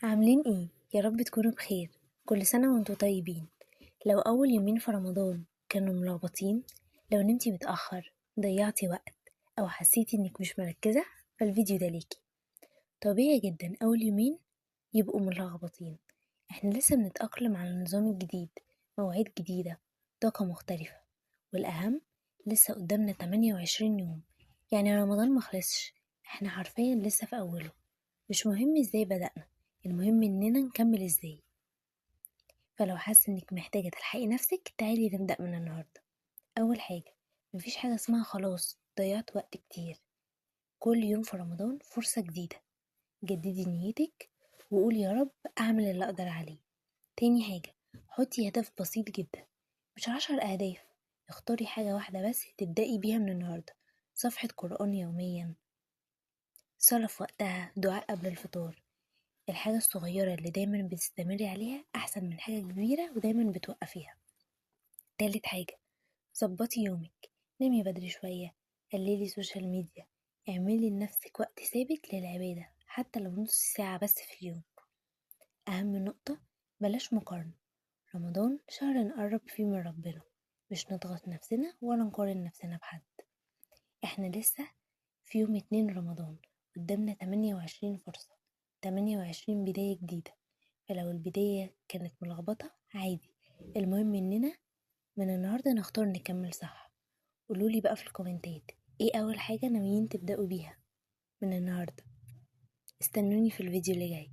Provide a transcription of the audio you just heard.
عاملين ايه؟ يا رب تكونوا بخير. كل سنة وانتوا طيبين. لو أول يومين في رمضان كانوا ملخبطين، لو نمتي متأخر، ضيعتي وقت، أو حسيتي انك مش مركزة، فالفيديو ده ليكي. طبيعي جدا أول يومين يبقوا ملخبطين. احنا لسه بنتأقلم على النظام الجديد، مواعيد جديدة، طاقة مختلفة، والأهم لسه قدامنا 28 يوم. يعني رمضان مخلصش، احنا حرفيا لسه في أوله. مش مهم ازاي بدأنا، المهم اننا نكمل ازاي. فلو حاسة انك محتاجة تلحقي نفسك، تعالي نبدأ من النهاردة. اول حاجة، مفيش حاجة اسمها خلاص ضيعت وقت كتير. كل يوم في رمضان فرصة جديدة. جددي نيتك وقولي يا رب اعمل اللي اقدر عليه. تاني حاجة، حطي هدف بسيط جدا، مش 10 اهداف. اختاري حاجة واحدة بس تبدأي بيها من النهاردة. صفحة قرآن يوميا، صلاة في وقتها، دعاء قبل الفطار. الحاجة الصغيرة اللي دايما بتستمري عليها أحسن من حاجة كبيرة ودايما بتوقفيها. تالت حاجة، ظبطي يومك. نامي بدري شوية، قللي سوشيال ميديا، اعملي لنفسك وقت ثابت للعبادة حتى لو نص ساعة بس في اليوم. أهم نقطة، بلاش مقارنة. رمضان شهر نقرب فيه من ربنا، مش نضغط نفسنا ولا نقارن نفسنا بحد. احنا لسه في يوم 2 رمضان، قدامنا 28 فرصة، 28 بداية جديدة. فلو البداية كانت ملخبطة عادي، المهم اننا من النهاردة نختار نكمل صح. قولولي بقى في الكومنتات، ايه اول حاجة ناويين تبدأوا بيها من النهاردة؟ استنوني في الفيديو اللي جاي.